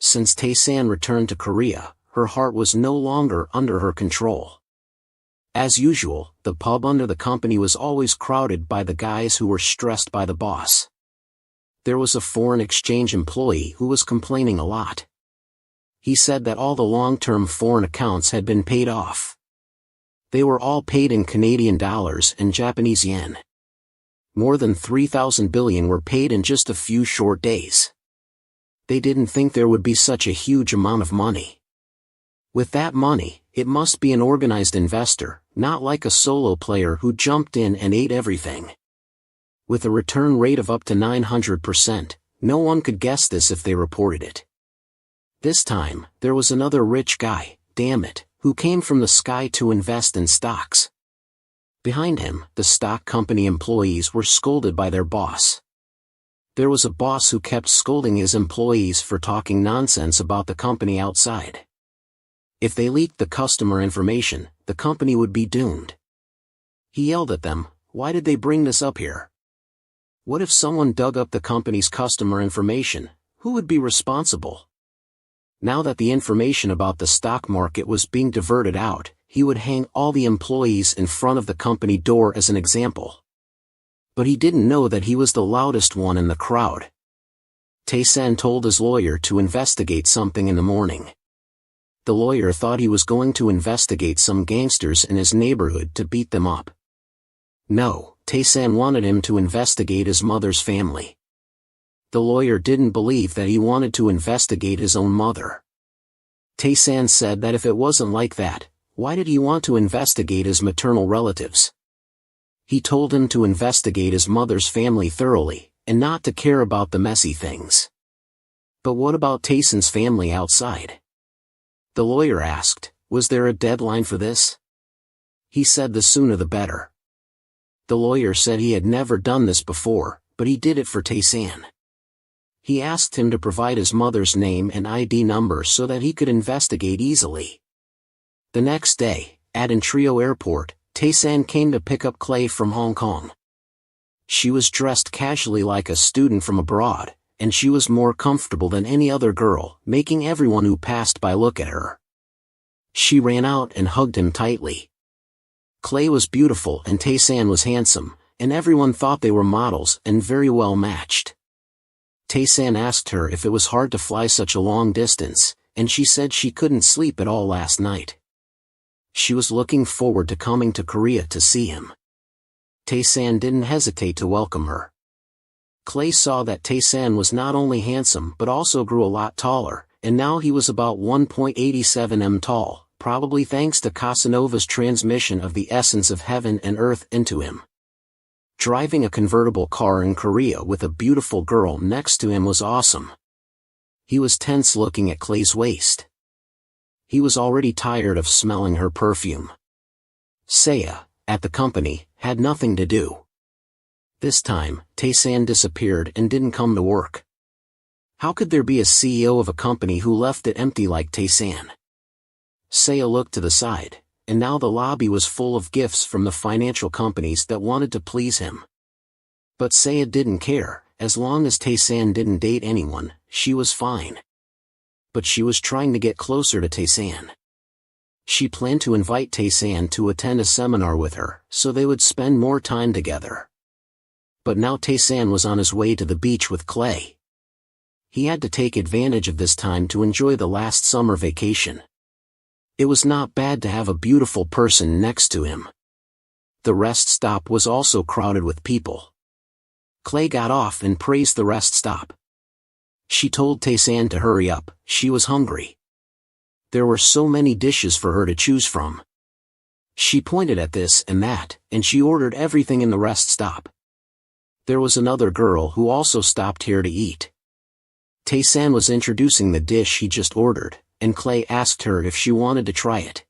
Since Taesan returned to Korea, her heart was no longer under her control. As usual, the pub under the company was always crowded by the guys who were stressed by the boss. There was a foreign exchange employee who was complaining a lot. He said that all the long-term foreign accounts had been paid off. They were all paid in Canadian dollars and Japanese yen. More than 3,000 billion were paid in just a few short days. They didn't think there would be such a huge amount of money. With that money, it must be an organized investor, not like a solo player who jumped in and ate everything. With a return rate of up to 900%, no one could guess this if they reported it. This time, there was another rich guy, damn it, who came from the sky to invest in stocks. Behind him, the stock company employees were scolded by their boss. There was a boss who kept scolding his employees for talking nonsense about the company outside. If they leaked the customer information, the company would be doomed. He yelled at them, "Why did they bring this up here? What if someone dug up the company's customer information? Who would be responsible?" Now that the information about the stock market was being diverted out, he would hang all the employees in front of the company door as an example. But he didn't know that he was the loudest one in the crowd. Taesan told his lawyer to investigate something in the morning. The lawyer thought he was going to investigate some gangsters in his neighborhood to beat them up. No, Taesan wanted him to investigate his mother's family. The lawyer didn't believe that he wanted to investigate his own mother. Taesan said that if it wasn't like that, why did he want to investigate his maternal relatives? He told him to investigate his mother's family thoroughly, and not to care about the messy things. But what about Taesan's family outside? The lawyer asked, was there a deadline for this? He said the sooner the better. The lawyer said he had never done this before, but he did it for Taesan. He asked him to provide his mother's name and ID number so that he could investigate easily. The next day, at Enro Airport, Taesan came to pick up Clay from Hong Kong. She was dressed casually like a student from abroad, and she was more comfortable than any other girl, making everyone who passed by look at her. She ran out and hugged him tightly. Clay was beautiful and Taesan was handsome, and everyone thought they were models and very well matched. Taesan asked her if it was hard to fly such a long distance, and she said she couldn't sleep at all last night. She was looking forward to coming to Korea to see him. Taesan didn't hesitate to welcome her. Clay saw that Taesan was not only handsome but also grew a lot taller, and now he was about 1.87 m tall, probably thanks to Casanova's transmission of the essence of heaven and earth into him. Driving a convertible car in Korea with a beautiful girl next to him was awesome. He was tense looking at Clay's waist. He was already tired of smelling her perfume. Saya, at the company, had nothing to do. This time, Taesan disappeared and didn't come to work. How could there be a CEO of a company who left it empty like Taesan? Saya looked to the side, and now the lobby was full of gifts from the financial companies that wanted to please him. But Saya didn't care, as long as Taesan didn't date anyone, she was fine. But she was trying to get closer to Taesan. She planned to invite Taesan to attend a seminar with her, so they would spend more time together. But now Taesan was on his way to the beach with Clay. He had to take advantage of this time to enjoy the last summer vacation. It was not bad to have a beautiful person next to him. The rest stop was also crowded with people. Clay got off and praised the rest stop. She told Taesan to hurry up, she was hungry. There were so many dishes for her to choose from. She pointed at this and that, and she ordered everything in the rest stop. There was another girl who also stopped here to eat. Taesan was introducing the dish he just ordered, and Clay asked her if she wanted to try it.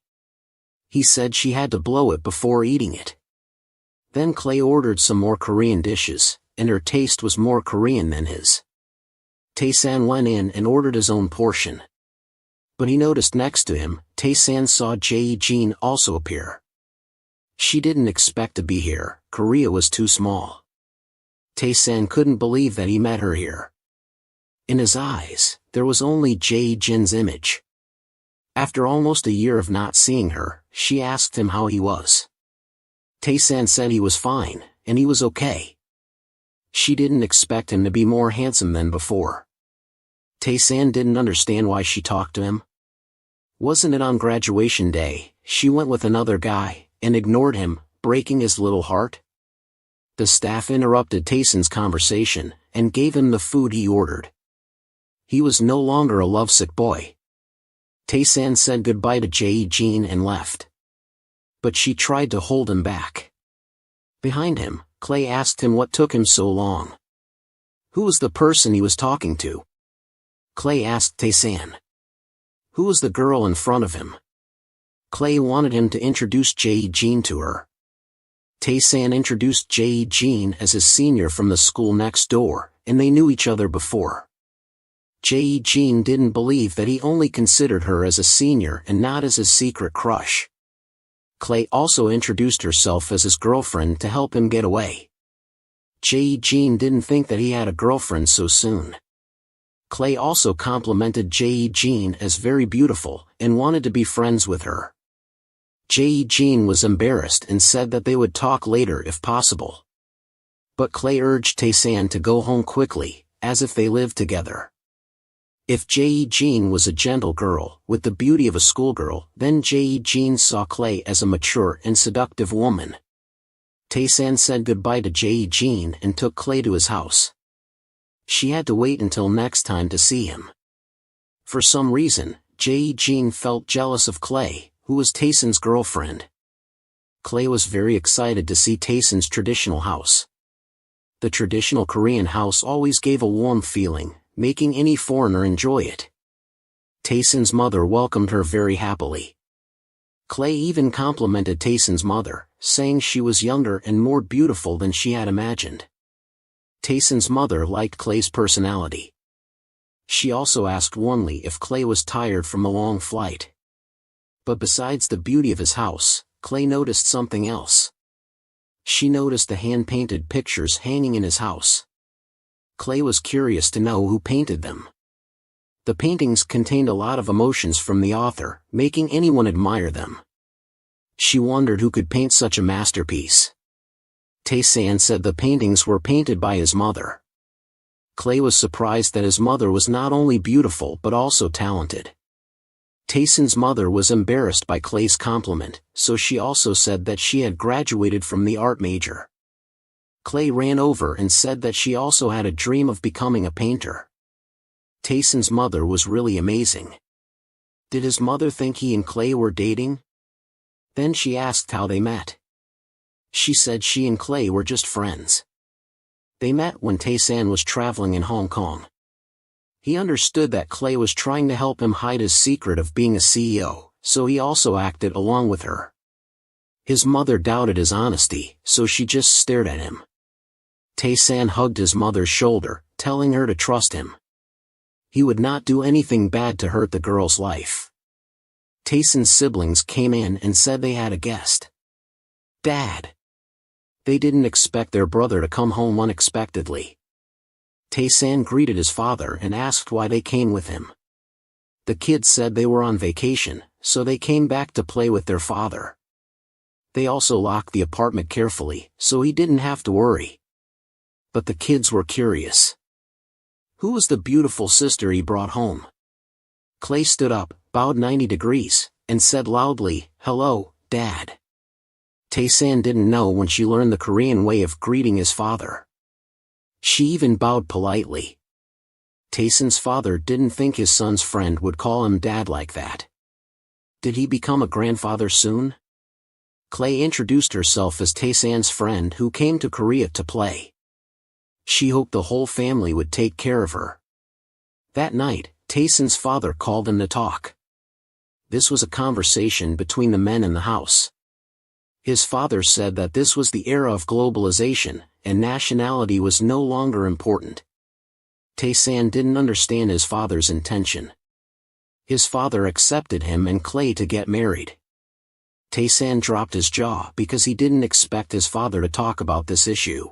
He said she had to blow it before eating it. Then Clay ordered some more Korean dishes, and her taste was more Korean than his. Taesan went in and ordered his own portion. But he noticed next to him, Taesan saw Jae-jin also appear. She didn't expect to be here, Korea was too small. Taesan couldn't believe that he met her here. In his eyes, there was only Jae-jin's image. After almost a year of not seeing her, she asked him how he was. Taesan said he was fine, and he was okay. She didn't expect him to be more handsome than before. Taesan didn't understand why she talked to him. Wasn't it on graduation day, she went with another guy, and ignored him, breaking his little heart? The staff interrupted Taesan's conversation, and gave him the food he ordered. He was no longer a lovesick boy. Taesan said goodbye to Jae-jin and left. But she tried to hold him back. Behind him, Clay asked him what took him so long. Who was the person he was talking to? Clay asked Taesan. Who was the girl in front of him? Clay wanted him to introduce Jae-jin to her. Taesan introduced Jae-jin as his senior from the school next door, and they knew each other before. Jae-jin didn't believe that he only considered her as a senior and not as his secret crush. Clay also introduced herself as his girlfriend to help him get away. Jae-jin didn't think that he had a girlfriend so soon. Clay also complimented Jae-jin as very beautiful and wanted to be friends with her. Jae-jin was embarrassed and said that they would talk later if possible. But Clay urged Taesan to go home quickly, as if they lived together. If Jae-jin was a gentle girl, with the beauty of a schoolgirl, then Jae-jin saw Clay as a mature and seductive woman. Taesan said goodbye to Jae-jin and took Clay to his house. She had to wait until next time to see him. For some reason, Jae-jin felt jealous of Clay, who was Taesan's girlfriend. Clay was very excited to see Taesan's traditional house. The traditional Korean house always gave a warm feeling, making any foreigner enjoy it. Taesan's mother welcomed her very happily. Clay even complimented Taesan's mother, saying she was younger and more beautiful than she had imagined. Taesan's mother liked Clay's personality. She also asked warmly if Clay was tired from the long flight. But besides the beauty of his house, Clay noticed something else. She noticed the hand-painted pictures hanging in his house. Clay was curious to know who painted them. The paintings contained a lot of emotions from the author, making anyone admire them. She wondered who could paint such a masterpiece. Taesan said the paintings were painted by his mother. Clay was surprised that his mother was not only beautiful but also talented. Taesan's mother was embarrassed by Clay's compliment, so she also said that she had graduated from the art major. Clay ran over and said that she also had a dream of becoming a painter. Taesan's mother was really amazing. Did his mother think he and Clay were dating? Then she asked how they met. She said she and Clay were just friends. They met when Taesan was traveling in Hong Kong. He understood that Clay was trying to help him hide his secret of being a CEO, so he also acted along with her. His mother doubted his honesty, so she just stared at him. Taesan hugged his mother's shoulder, telling her to trust him. He would not do anything bad to hurt the girl's life. Taesan's siblings came in and said they had a guest. Dad. They didn't expect their brother to come home unexpectedly. Taesan greeted his father and asked why they came with him. The kids said they were on vacation, so they came back to play with their father. They also locked the apartment carefully, so he didn't have to worry. But the kids were curious. Who was the beautiful sister he brought home? Clay stood up, bowed 90 degrees, and said loudly, "Hello, Dad." Taesan didn't know when she learned the Korean way of greeting his father. She even bowed politely. Taesan's father didn't think his son's friend would call him dad like that. Did he become a grandfather soon? Clay introduced herself as Taesan's friend who came to Korea to play. She hoped the whole family would take care of her. That night, Taesan's father called him to talk. This was a conversation between the men in the house. His father said that this was the era of globalization, and nationality was no longer important. Taesan didn't understand his father's intention. His father accepted him and Clay to get married. Taesan dropped his jaw because he didn't expect his father to talk about this issue.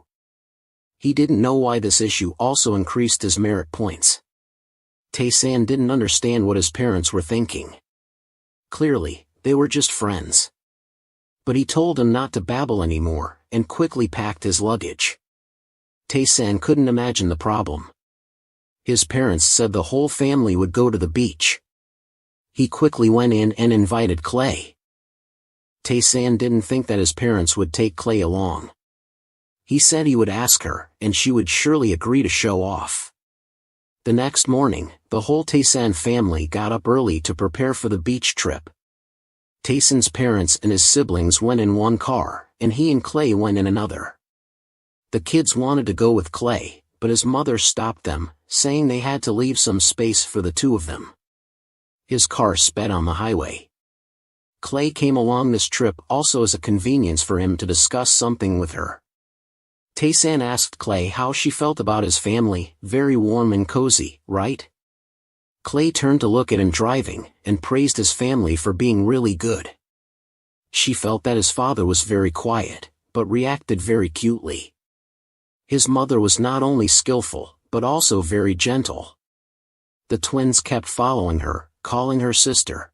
He didn't know why this issue also increased his merit points. Taesan didn't understand what his parents were thinking. Clearly, they were just friends. But he told him not to babble anymore, and quickly packed his luggage. Taesan couldn't imagine the problem. His parents said the whole family would go to the beach. He quickly went in and invited Clay. Taesan didn't think that his parents would take Clay along. He said he would ask her, and she would surely agree to show off. The next morning, the whole Taesan family got up early to prepare for the beach trip. Taesan's parents and his siblings went in one car, and he and Clay went in another. The kids wanted to go with Clay, but his mother stopped them, saying they had to leave some space for the two of them. His car sped on the highway. Clay came along this trip also as a convenience for him to discuss something with her. Taesan asked Clay how she felt about his family. Very warm and cozy, right? Clay turned to look at him driving, and praised his family for being really good. She felt that his father was very quiet, but reacted very cutely. His mother was not only skillful, but also very gentle. The twins kept following her, calling her sister.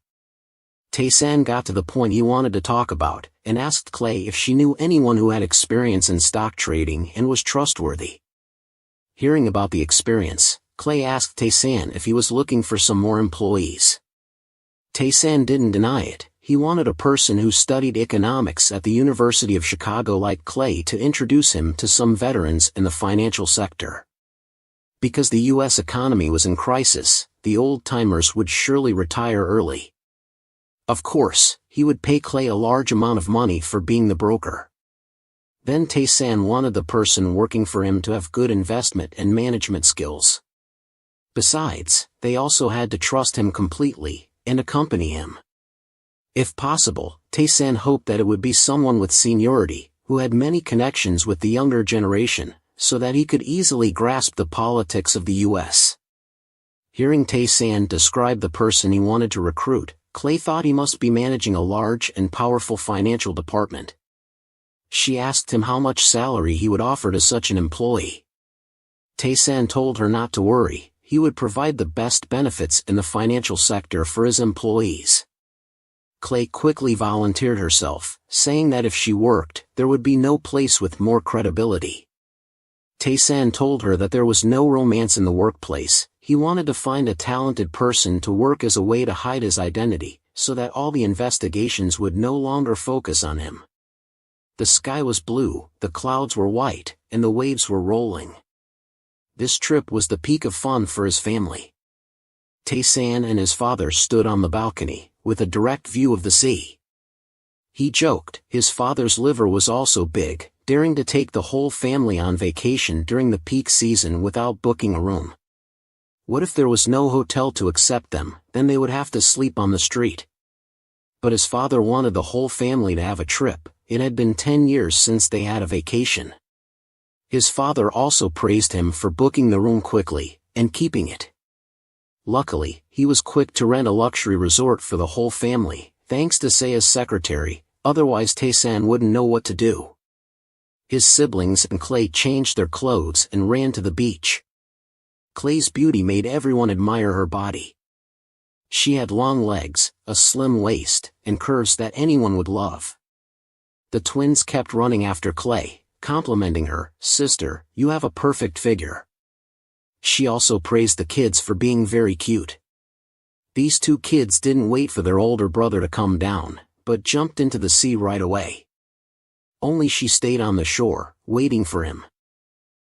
Taesan got to the point he wanted to talk about, and asked Clay if she knew anyone who had experience in stock trading and was trustworthy. Hearing about the experience, Clay asked Taesan if he was looking for some more employees. Taesan didn't deny it. He wanted a person who studied economics at the University of Chicago like Clay to introduce him to some veterans in the financial sector. Because the U.S. economy was in crisis, the old-timers would surely retire early. Of course, he would pay Clay a large amount of money for being the broker. Then Taesan wanted the person working for him to have good investment and management skills. Besides, they also had to trust him completely, and accompany him. If possible, Taesan hoped that it would be someone with seniority, who had many connections with the younger generation, so that he could easily grasp the politics of the U.S. Hearing Taesan describe the person he wanted to recruit, Clay thought he must be managing a large and powerful financial department. She asked him how much salary he would offer to such an employee. Taesan told her not to worry, he would provide the best benefits in the financial sector for his employees. Clay quickly volunteered herself, saying that if she worked, there would be no place with more credibility. Taesan told her that there was no romance in the workplace. He wanted to find a talented person to work as a way to hide his identity, so that all the investigations would no longer focus on him. The sky was blue, the clouds were white, and the waves were rolling. This trip was the peak of fun for his family. Taesan and his father stood on the balcony, with a direct view of the sea. He joked, his father's liver was also big, daring to take the whole family on vacation during the peak season without booking a room. What if there was no hotel to accept them? Then they would have to sleep on the street. But his father wanted the whole family to have a trip. It had been 10 years since they had a vacation. His father also praised him for booking the room quickly, and keeping it. Luckily, he was quick to rent a luxury resort for the whole family, thanks to Sea's secretary, otherwise Taesan wouldn't know what to do. His siblings and Clay changed their clothes and ran to the beach. Clay's beauty made everyone admire her body. She had long legs, a slim waist, and curves that anyone would love. The twins kept running after Clay, complimenting her, "Sister, you have a perfect figure." She also praised the kids for being very cute. These two kids didn't wait for their older brother to come down, but jumped into the sea right away. Only she stayed on the shore, waiting for him.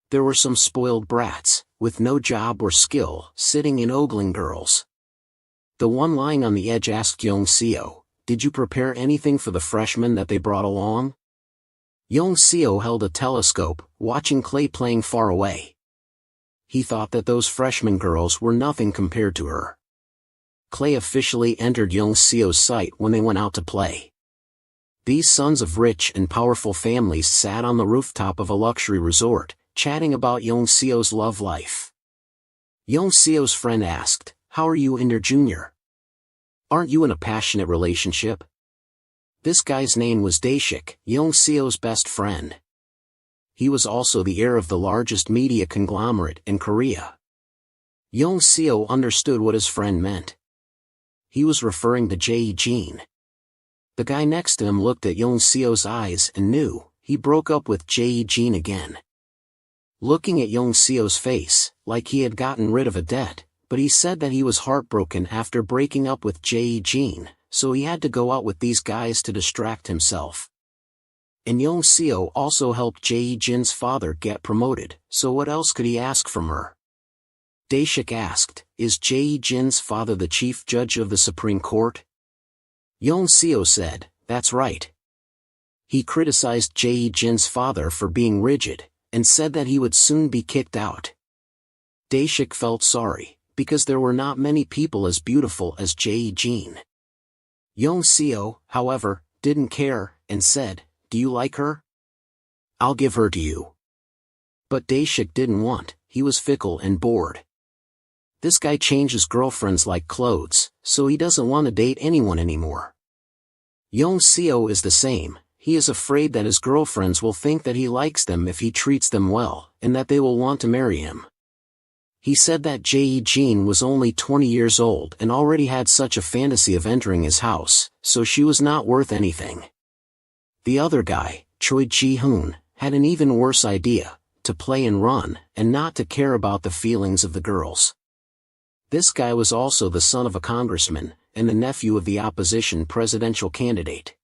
There were some spoiled brats, with no job or skill, sitting and ogling girls. The one lying on the edge asked Young-seo, "Did you prepare anything for the freshmen that they brought along?" Young-seo held a telescope, watching Clay playing far away. He thought that those freshman girls were nothing compared to her. Clay officially entered Young-seo's sight when they went out to play. These sons of rich and powerful families sat on the rooftop of a luxury resort, chatting about Young-seo's love life. Young-seo's friend asked, "How are you and your junior? Aren't you in a passionate relationship?" This guy's name was Daeshik, Young-seo's best friend. He was also the heir of the largest media conglomerate in Korea. Yong Seo understood what his friend meant. He was referring to Jae-jin. The guy next to him looked at Yong Seo's eyes and knew he broke up with Jae-jin again. Looking at Yong Seo's face, like he had gotten rid of a debt, but he said that he was heartbroken after breaking up with Jae-jin, so he had to go out with these guys to distract himself. And Yong Seo also helped Jae-jin's father get promoted, so what else could he ask from her? Daeshik asked, is Jae-jin's father the chief judge of the Supreme Court? Yong Seo said, that's right. He criticized Jae-jin's father for being rigid, and said that he would soon be kicked out. Daeshik felt sorry, because there were not many people as beautiful as Jae-jin. Yong Seo, however, didn't care, and said, do you like her? I'll give her to you. But Daeshik didn't want, he was fickle and bored. This guy changes girlfriends like clothes, so he doesn't want to date anyone anymore. Yong Seo is the same, he is afraid that his girlfriends will think that he likes them if he treats them well, and that they will want to marry him. He said that Jae-jin was only 20 years old and already had such a fantasy of entering his house, so she was not worth anything. The other guy, Choi Ji-hoon, had an even worse idea, to play and run, and not to care about the feelings of the girls. This guy was also the son of a congressman, and the nephew of the opposition presidential candidate.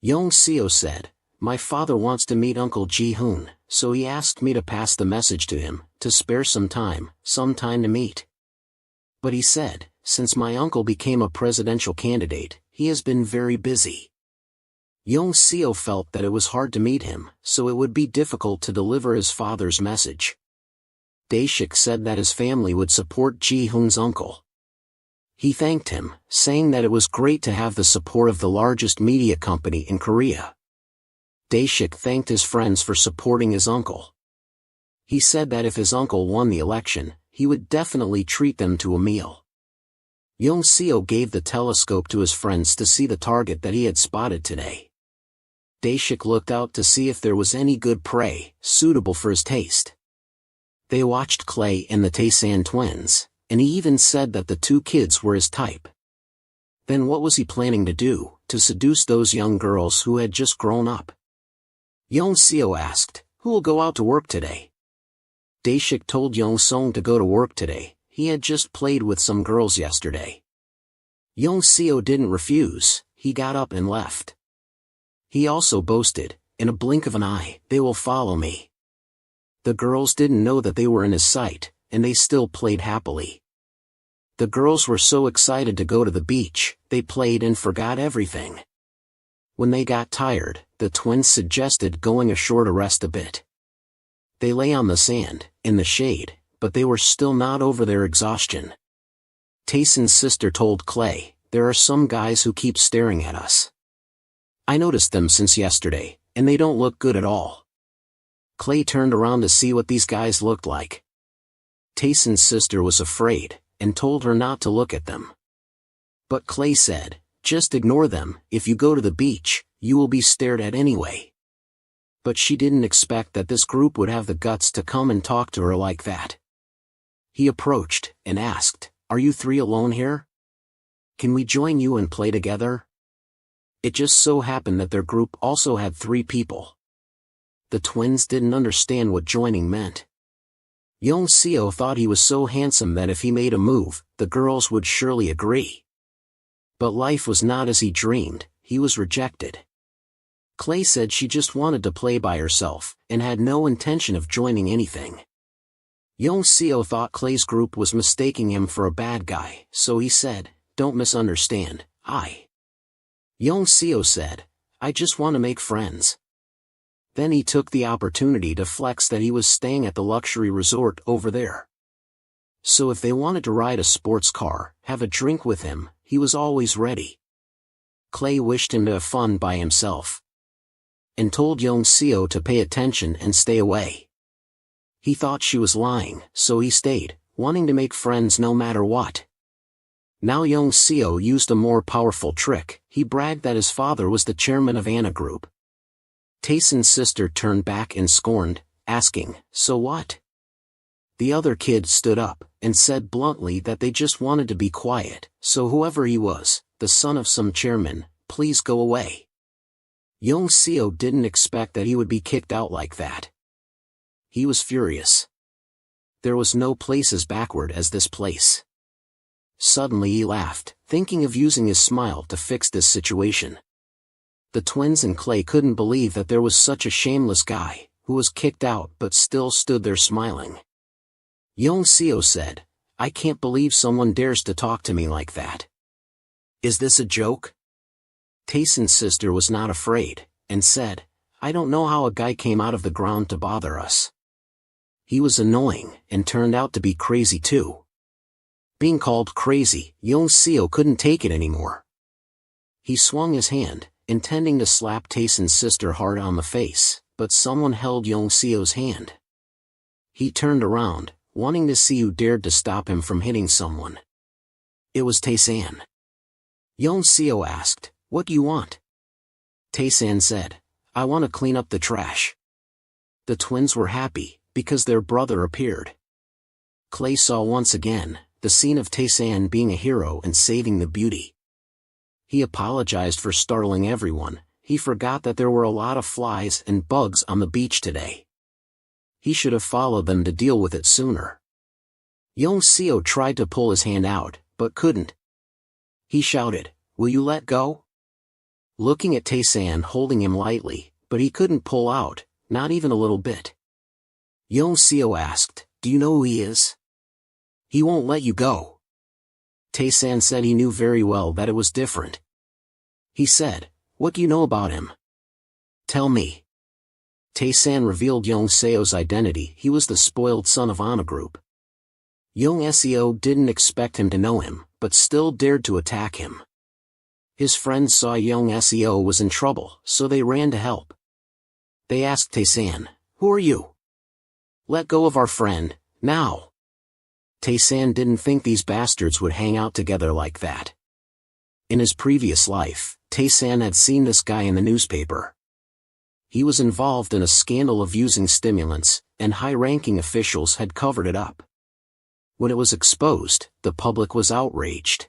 Yong Seo said, my father wants to meet Uncle Ji-hoon, so he asked me to pass the message to him, to spare some time to meet. But he said, since my uncle became a presidential candidate, he has been very busy. Yong Seo felt that it was hard to meet him, so it would be difficult to deliver his father's message. Daeshik said that his family would support Ji-hoon's uncle. He thanked him, saying that it was great to have the support of the largest media company in Korea. Daeshik thanked his friends for supporting his uncle. He said that if his uncle won the election, he would definitely treat them to a meal. Yong Seo gave the telescope to his friends to see the target that he had spotted today. Daeshik looked out to see if there was any good prey, suitable for his taste. They watched Clay and the Taesan twins, and he even said that the two kids were his type. Then what was he planning to do, to seduce those young girls who had just grown up? Yong Seo asked, who will go out to work today? Daeshik told Yong Song to go to work today, he had just played with some girls yesterday. Yong Seo didn't refuse, he got up and left. He also boasted, in a blink of an eye, they will follow me. The girls didn't know that they were in his sight, and they still played happily. The girls were so excited to go to the beach, they played and forgot everything. When they got tired, the twins suggested going ashore to rest a bit. They lay on the sand, in the shade, but they were still not over their exhaustion. Taesan's sister told Clay, there are some guys who keep staring at us. I noticed them since yesterday, and they don't look good at all. Clay turned around to see what these guys looked like. Taesan's sister was afraid, and told her not to look at them. But Clay said, just ignore them, if you go to the beach, you will be stared at anyway. But she didn't expect that this group would have the guts to come and talk to her like that. He approached, and asked, are you three alone here? Can we join you and play together? It just so happened that their group also had 3 people. The twins didn't understand what joining meant. Yong Seo thought he was so handsome that if he made a move, the girls would surely agree. But life was not as he dreamed, he was rejected. Clay said she just wanted to play by herself, and had no intention of joining anything. Yong Seo thought Clay's group was mistaking him for a bad guy, so he said, don't misunderstand, Yong Seo said, I just want to make friends. Then he took the opportunity to flex that he was staying at the luxury resort over there. So if they wanted to ride a sports car, have a drink with him, he was always ready. Clay wished him to have fun by himself, and told Yong Seo to pay attention and stay away. He thought she was lying, so he stayed, wanting to make friends no matter what. Now Yong Seo used a more powerful trick, he bragged that his father was the chairman of Anna Group. Taesan's sister turned back and scorned, asking, so what? The other kid stood up, and said bluntly that they just wanted to be quiet, so whoever he was, the son of some chairman, please go away. Young Seo didn't expect that he would be kicked out like that. He was furious. There was no place as backward as this place. Suddenly he laughed, thinking of using his smile to fix this situation. The twins and Clay couldn't believe that there was such a shameless guy, who was kicked out but still stood there smiling. Young Seo said, I can't believe someone dares to talk to me like that. Is this a joke? Taesan's sister was not afraid, and said, I don't know how a guy came out of the ground to bother us. He was annoying, and turned out to be crazy too. Being called crazy, Young Seo couldn't take it anymore. He swung his hand, intending to slap Taesan's sister hard on the face, but someone held Young Seo's hand. He turned around, wanting to see who dared to stop him from hitting someone. It was Taesan. Young Seo asked, What do you want? Taesan said, I want to clean up the trash. The twins were happy, because their brother appeared. Clay saw once again, the scene of Taesan being a hero and saving the beauty. He apologized for startling everyone. He forgot that there were a lot of flies and bugs on the beach today. He should have followed them to deal with it sooner. Young Seo tried to pull his hand out, but couldn't. He shouted, Will you let go? Looking at Taesan holding him lightly, but he couldn't pull out, not even a little bit. Young Seo asked, Do you know who he is? He won't let you go. Taesan said he knew very well that it was different. He said, What do you know about him? Tell me. Taesan revealed Young Seo's identity. He was the spoiled son of Ana Group. Young Seo didn't expect him to know him, but still dared to attack him. His friends saw Young Seo was in trouble, so they ran to help. They asked Taesan, Who are you? Let go of our friend, now. Taesan didn't think these bastards would hang out together like that. In his previous life, Taesan had seen this guy in the newspaper. He was involved in a scandal of using stimulants, and high-ranking officials had covered it up. When it was exposed, the public was outraged.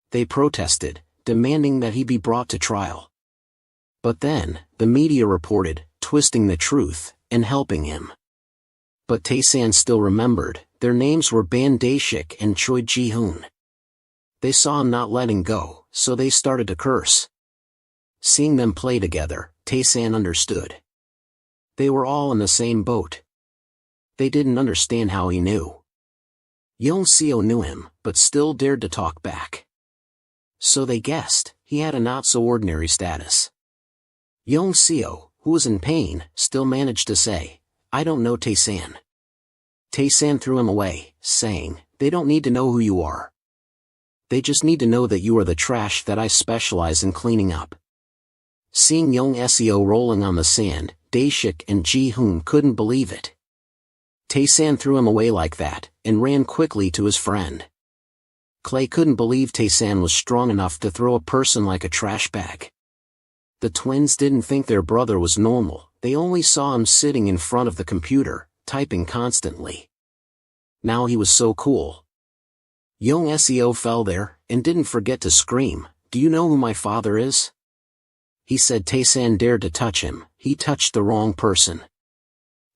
They protested, demanding that he be brought to trial. But then, the media reported, twisting the truth, and helping him. But Taesan still remembered, their names were Ban Daeshik and Choi Ji-hoon. They saw him not letting go, so they started to curse. Seeing them play together, Taesan understood. They were all in the same boat. They didn't understand how he knew. Young Seo knew him, but still dared to talk back. So they guessed, he had a not-so-ordinary status. Young Seo, who was in pain, still managed to say, I don't know Taesan. Taesan threw him away, saying, They don't need to know who you are. They just need to know that you are the trash that I specialize in cleaning up. Seeing Young Seo rolling on the sand, Daeshik and Ji-hoon couldn't believe it. Taesan threw him away like that, and ran quickly to his friend. Clay couldn't believe Taesan was strong enough to throw a person like a trash bag. The twins didn't think their brother was normal, they only saw him sitting in front of the computer, typing constantly. Now he was so cool. Young Seo fell there, and didn't forget to scream, Do you know who my father is? He said Taesan dared to touch him, he touched the wrong person.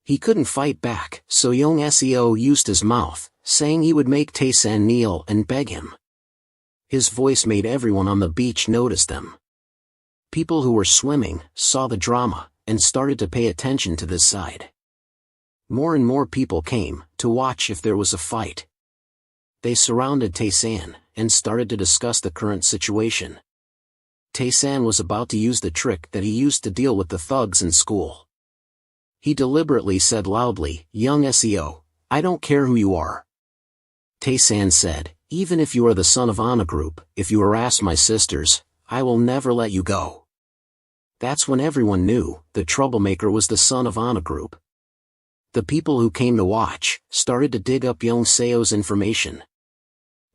He couldn't fight back, so Young Seo used his mouth, saying he would make Taesan kneel and beg him. His voice made everyone on the beach notice them. People who were swimming saw the drama, and started to pay attention to this side. More and more people came, to watch if there was a fight. They surrounded Taesan, and started to discuss the current situation. Taesan was about to use the trick that he used to deal with the thugs in school. He deliberately said loudly, Young Seo, I don't care who you are. Taesan said, Even if you are the son of Ana Group, if you harass my sisters, I will never let you go. That's when everyone knew, the troublemaker was the son of Ana Group. The people who came to watch, started to dig up Young Seo's information.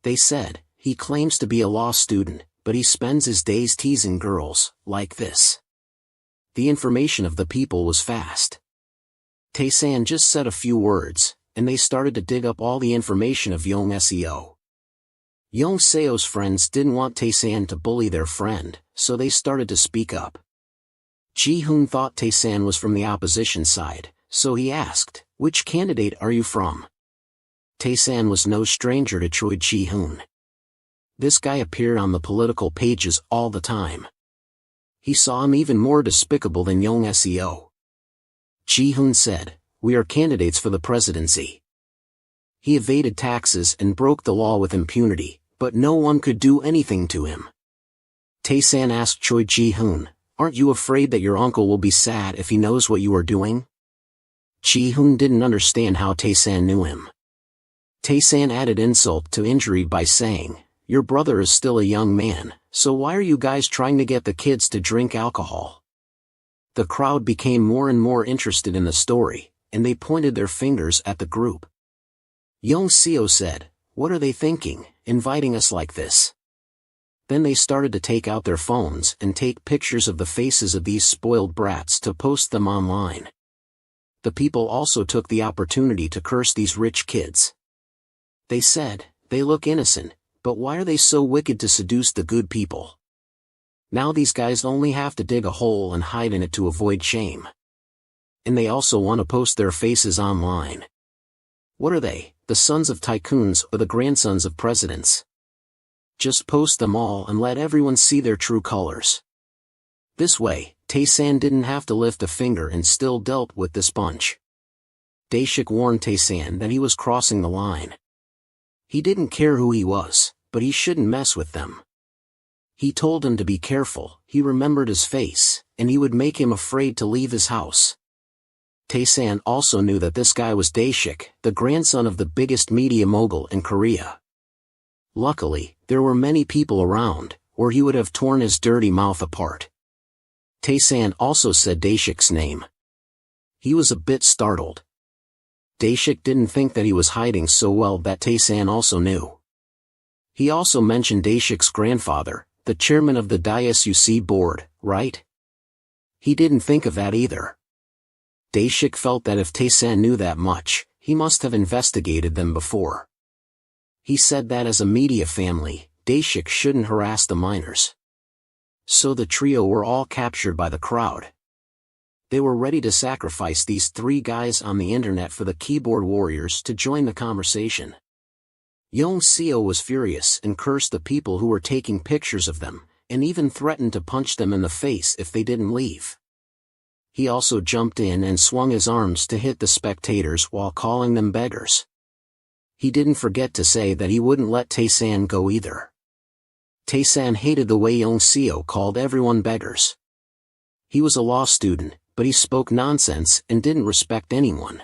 They said, he claims to be a law student, but he spends his days teasing girls, like this. The information of the people was fast. Taesan just said a few words, and they started to dig up all the information of Yong Seo. Yong Seo's friends didn't want Taesan to bully their friend, so they started to speak up. Ji-hoon thought Taesan was from the opposition side, so he asked, "Which candidate are you from?" Taesan was no stranger to Choi Ji-hoon. This guy appeared on the political pages all the time. He saw him even more despicable than Yong Seo. Ji-hoon said, "We are candidates for the presidency." He evaded taxes and broke the law with impunity, but no one could do anything to him. Taesan asked Choi Ji-hoon, "Aren't you afraid that your uncle will be sad if he knows what you are doing?" Ji-hoon didn't understand how Taesan knew him. Taesan added insult to injury by saying, "Your brother is still a young man, so why are you guys trying to get the kids to drink alcohol?" The crowd became more and more interested in the story, and they pointed their fingers at the group. Yong Seo said, "What are they thinking, inviting us like this?" Then they started to take out their phones and take pictures of the faces of these spoiled brats to post them online. The people also took the opportunity to curse these rich kids. They said, "They look innocent, but why are they so wicked to seduce the good people? Now these guys only have to dig a hole and hide in it to avoid shame. And they also want to post their faces online. What are they, the sons of tycoons or the grandsons of presidents? Just post them all and let everyone see their true colors." This way, Taesan didn't have to lift a finger and still dealt with this bunch. Daeshik warned Taesan that he was crossing the line. He didn't care who he was, but he shouldn't mess with them. He told him to be careful, he remembered his face, and he would make him afraid to leave his house. Taesan also knew that this guy was Daeshik, the grandson of the biggest media mogul in Korea. Luckily, there were many people around, or he would have torn his dirty mouth apart. Taesan also said Daeshik's name. He was a bit startled. Daeshik didn't think that he was hiding so well that Taesan also knew. He also mentioned Daeshik's grandfather, the chairman of the DISUC board, right? He didn't think of that either. Daeshik felt that if Taesan knew that much, he must have investigated them before. He said that as a media family, Daeshik shouldn't harass the minors. So the trio were all captured by the crowd. They were ready to sacrifice these three guys on the internet for the keyboard warriors to join the conversation. Yong Seo was furious and cursed the people who were taking pictures of them, and even threatened to punch them in the face if they didn't leave. He also jumped in and swung his arms to hit the spectators while calling them beggars. He didn't forget to say that he wouldn't let Taesan go either. Taesan hated the way Yong Seo called everyone beggars. He was a law student, but he spoke nonsense and didn't respect anyone.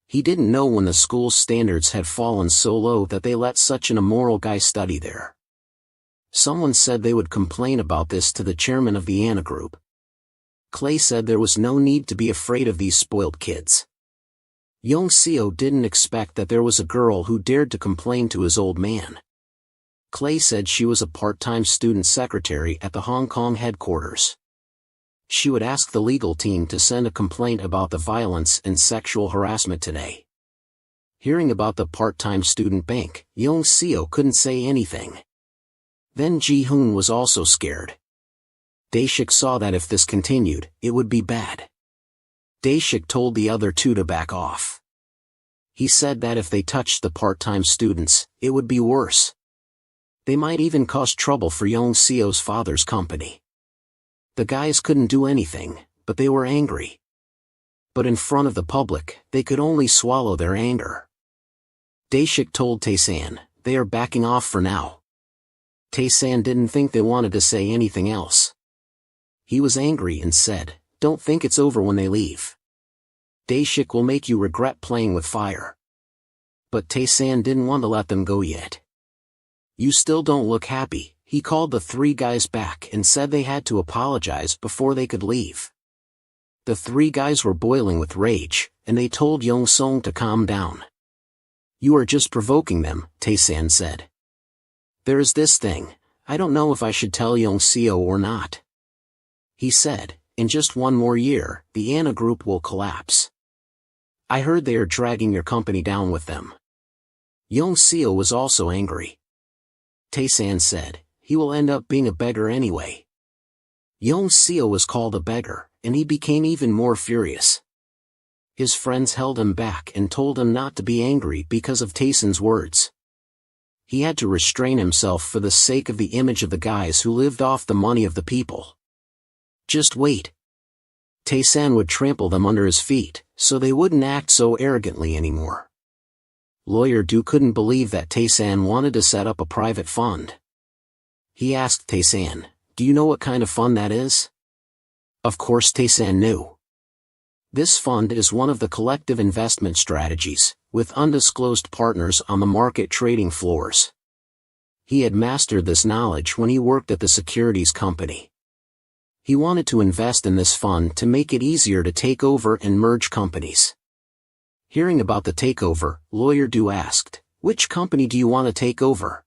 He didn't know when the school's standards had fallen so low that they let such an immoral guy study there. Someone said they would complain about this to the chairman of the Anna group. Clay said there was no need to be afraid of these spoiled kids. Yong Seo didn't expect that there was a girl who dared to complain to his old man. Clay said she was a part-time student secretary at the Hong Kong headquarters. She would ask the legal team to send a complaint about the violence and sexual harassment today. Hearing about the part-time student bank, Yong Seo couldn't say anything. Then Ji-hoon was also scared. Daeshik saw that if this continued, it would be bad. Daeshik told the other two to back off. He said that if they touched the part-time students, it would be worse. They might even cause trouble for Yong Seo's father's company. The guys couldn't do anything, but they were angry. But in front of the public, they could only swallow their anger. Daeshik told Taesan, "They are backing off for now." Taesan didn't think they wanted to say anything else. He was angry and said, "Don't think it's over when they leave. Daeshik will make you regret playing with fire." But Taesan didn't want to let them go yet. "You still don't look happy," he called the three guys back and said they had to apologize before they could leave. The three guys were boiling with rage, and they told Yong Song to calm down. "You are just provoking them," Taesan said. "There is this thing, I don't know if I should tell Yong Seo or not." He said, "In just one more year, the Anna group will collapse. I heard they are dragging your company down with them. Young Seo was also angry. Taesan said, he will end up being a beggar anyway. Young Seo was called a beggar, and he became even more furious. His friends held him back and told him not to be angry because of Taesan's words. He had to restrain himself for the sake of the image of the guys who lived off the money of the people. Just wait. Taesan would trample them under his feet, so they wouldn't act so arrogantly anymore. Lawyer Du couldn't believe that Taesan wanted to set up a private fund. He asked Taesan, do you know what kind of fund that is? Of course Taesan knew. This fund is one of the collective investment strategies, with undisclosed partners on the market trading floors. He had mastered this knowledge when he worked at the securities company. He wanted to invest in this fund to make it easier to take over and merge companies. Hearing about the takeover, Lawyer Du asked, which company do you want to take over?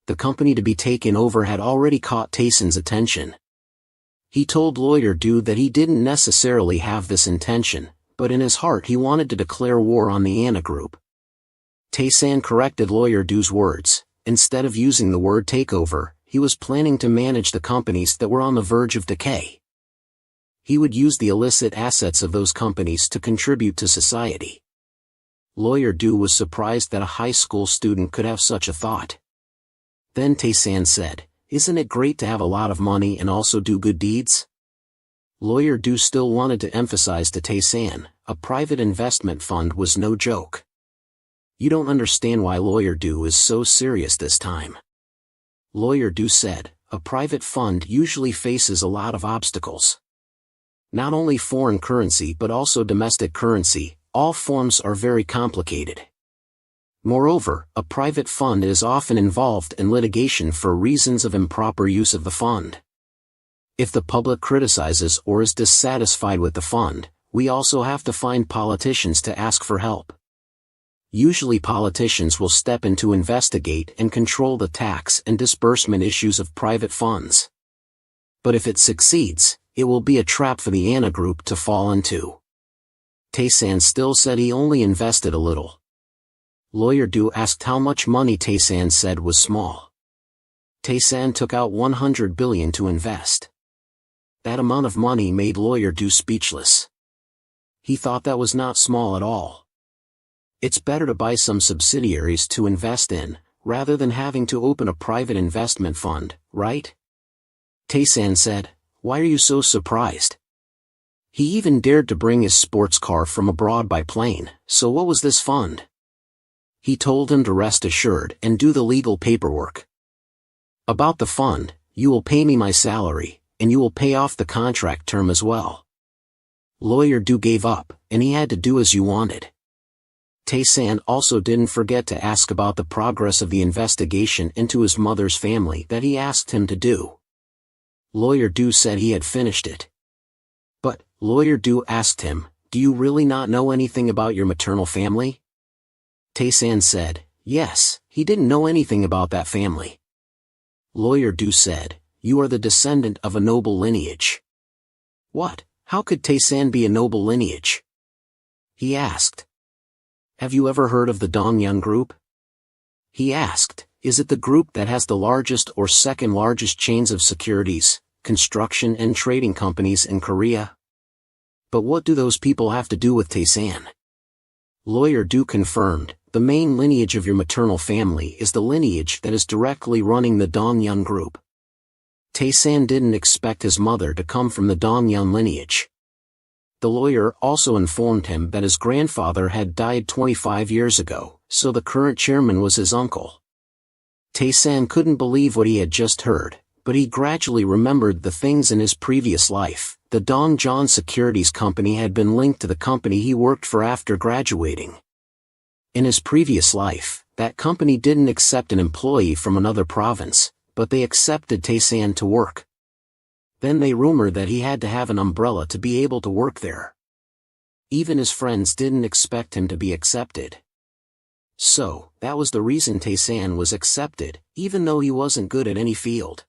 The company to be taken over had already caught Taesan's attention. He told Lawyer Du that he didn't necessarily have this intention, but in his heart he wanted to declare war on the Ana group. Taesan corrected Lawyer Du's words. Instead of using the word takeover, he was planning to manage the companies that were on the verge of decay. He would use the illicit assets of those companies to contribute to society. Lawyer Du was surprised that a high school student could have such a thought. Then Taesan said, isn't it great to have a lot of money and also do good deeds? Lawyer Du still wanted to emphasize to Taesan, a private investment fund was no joke. You don't understand why Lawyer Du is so serious this time. Lawyer Du said, a private fund usually faces a lot of obstacles. Not only foreign currency but also domestic currency, all forms are very complicated. Moreover, a private fund is often involved in litigation for reasons of improper use of the fund. If the public criticizes or is dissatisfied with the fund, we also have to find politicians to ask for help. Usually politicians will step in to investigate and control the tax and disbursement issues of private funds. But if it succeeds, it will be a trap for the Ana group to fall into. Taesan still said he only invested a little. Lawyer Du asked how much money Taesan said was small. Taesan took out 100 billion to invest. That amount of money made Lawyer Du speechless. He thought that was not small at all. It's better to buy some subsidiaries to invest in, rather than having to open a private investment fund, right? Taesan said, why are you so surprised? He even dared to bring his sports car from abroad by plane, so what was this fund? He told him to rest assured and do the legal paperwork. About the fund, you will pay me my salary, and you will pay off the contract term as well. Lawyer Du gave up, and he had to do as you wanted. Taesan also didn't forget to ask about the progress of the investigation into his mother's family that he asked him to do. Lawyer Du said he had finished it. But, Lawyer Du asked him, do you really not know anything about your maternal family? Taesan said, yes, he didn't know anything about that family. Lawyer Du said, you are the descendant of a noble lineage. What? How could Taesan be a noble lineage? He asked. Have you ever heard of the Dongyun group? He asked, is it the group that has the largest or second largest chains of securities, construction and trading companies in Korea? But what do those people have to do with Taesan? Lawyer Du confirmed, the main lineage of your maternal family is the lineage that is directly running the Dongyun group. Taesan didn't expect his mother to come from the Dongyun lineage. The lawyer also informed him that his grandfather had died 25 years ago, so the current chairman was his uncle. Taesan couldn't believe what he had just heard, but he gradually remembered the things in his previous life. The Dongjun Securities Company had been linked to the company he worked for after graduating. In his previous life, that company didn't accept an employee from another province, but they accepted Taesan to work. Then they rumored that he had to have an umbrella to be able to work there. Even his friends didn't expect him to be accepted. So, that was the reason Taesan was accepted, even though he wasn't good at any field.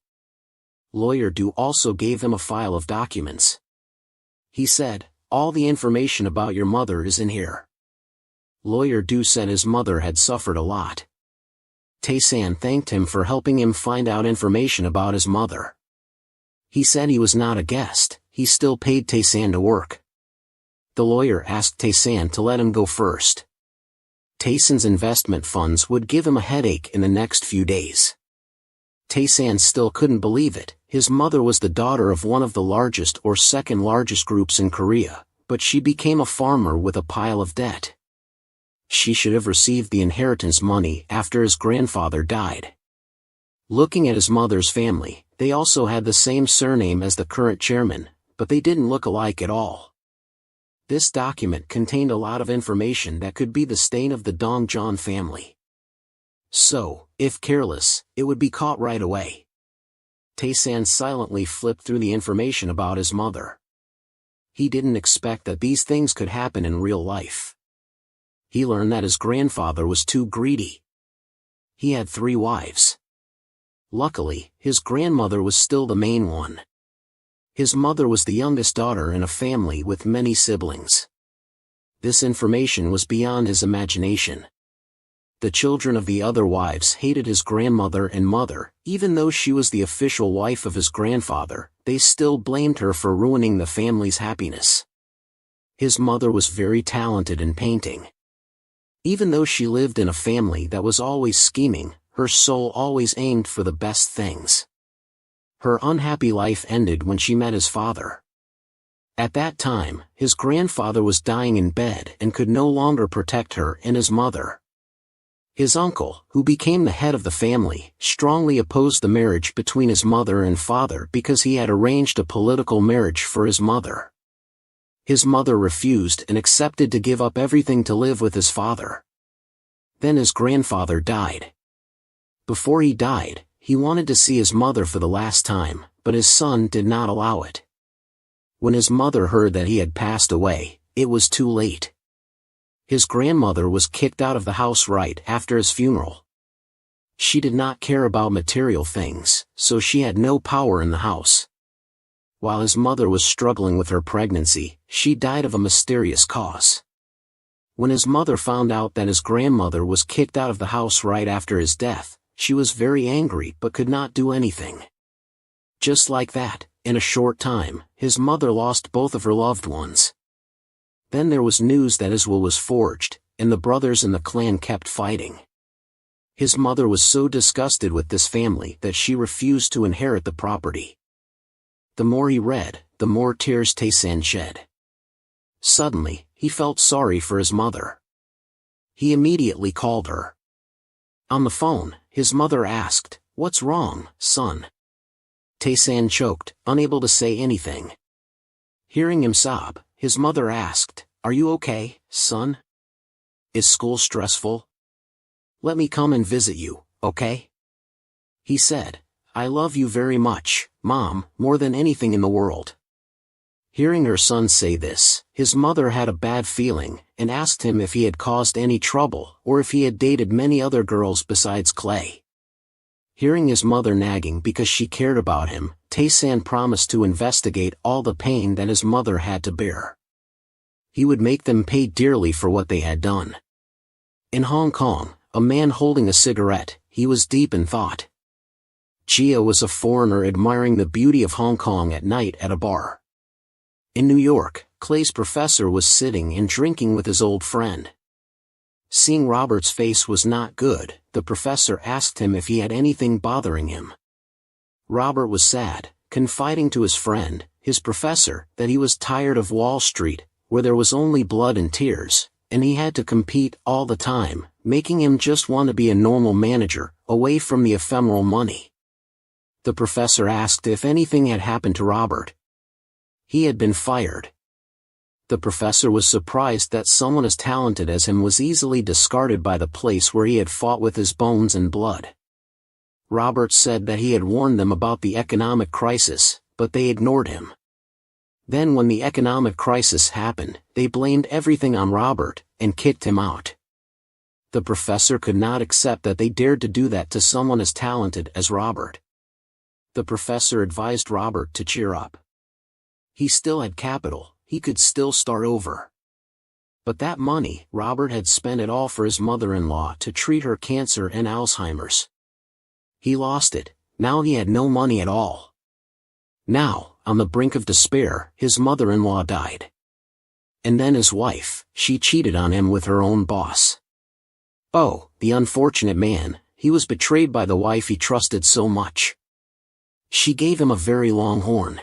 Lawyer Du also gave him a file of documents. He said, all the information about your mother is in here. Lawyer Du said his mother had suffered a lot. Taesan thanked him for helping him find out information about his mother. He said he was not a guest, he still paid Taesan to work. The lawyer asked Taesan to let him go first. Taesan's investment funds would give him a headache in the next few days. Taesan still couldn't believe it. His mother was the daughter of one of the largest or second largest groups in Korea, but she became a farmer with a pile of debt. She should have received the inheritance money after his grandfather died. Looking at his mother's family, they also had the same surname as the current chairman, but they didn't look alike at all. This document contained a lot of information that could be the stain of the Dongjeon family. So, if careless, it would be caught right away. Taesan silently flipped through the information about his mother. He didn't expect that these things could happen in real life. He learned that his grandfather was too greedy. He had 3 wives. Luckily, his grandmother was still the main one. His mother was the youngest daughter in a family with many siblings. This information was beyond his imagination. The children of the other wives hated his grandmother and mother. Even though she was the official wife of his grandfather, they still blamed her for ruining the family's happiness. His mother was very talented in painting. Even though she lived in a family that was always scheming, her soul always aimed for the best things. Her unhappy life ended when she met his father. At that time, his grandfather was dying in bed and could no longer protect her and his mother. His uncle, who became the head of the family, strongly opposed the marriage between his mother and father because he had arranged a political marriage for his mother. His mother refused and accepted to give up everything to live with his father. Then his grandfather died. Before he died, he wanted to see his mother for the last time, but his son did not allow it. When his mother heard that he had passed away, it was too late. His grandmother was kicked out of the house right after his funeral. She did not care about material things, so she had no power in the house. While his mother was struggling with her pregnancy, she died of a mysterious cause. When his mother found out that his grandmother was kicked out of the house right after his death, she was very angry but could not do anything. Just like that, in a short time, his mother lost both of her loved ones. Then there was news that his will was forged, and the brothers in the clan kept fighting. His mother was so disgusted with this family that she refused to inherit the property. The more he read, the more tears Taesan shed. Suddenly, he felt sorry for his mother. He immediately called her. On the phone, his mother asked, "What's wrong, son?" Taesan choked, unable to say anything. Hearing him sob, his mother asked, "Are you okay, son? Is school stressful? Let me come and visit you, okay?" He said, "I love you very much, Mom, more than anything in the world." Hearing her son say this, his mother had a bad feeling, and asked him if he had caused any trouble or if he had dated many other girls besides Clay. Hearing his mother nagging because she cared about him, Taesan promised to investigate all the pain that his mother had to bear. He would make them pay dearly for what they had done. In Hong Kong, a man holding a cigarette, he was deep in thought. Gia was a foreigner admiring the beauty of Hong Kong at night at a bar. In New York, Clay's professor was sitting and drinking with his old friend. Seeing Robert's face was not good, the professor asked him if he had anything bothering him. Robert was sad, confiding to his friend, his professor, that he was tired of Wall Street, where there was only blood and tears, and he had to compete all the time, making him just want to be a normal manager, away from the ephemeral money. The professor asked if anything had happened to Robert. He had been fired. The professor was surprised that someone as talented as him was easily discarded by the place where he had fought with his bones and blood. Robert said that he had warned them about the economic crisis, but they ignored him. Then when the economic crisis happened, they blamed everything on Robert, and kicked him out. The professor could not accept that they dared to do that to someone as talented as Robert. The professor advised Robert to cheer up. He still had capital, he could still start over. But that money, Robert had spent it all for his mother-in-law to treat her cancer and Alzheimer's. He lost it, now he had no money at all. Now, on the brink of despair, his mother-in-law died. And then his wife, she cheated on him with her own boss. Oh, the unfortunate man, he was betrayed by the wife he trusted so much. She gave him a very long horn.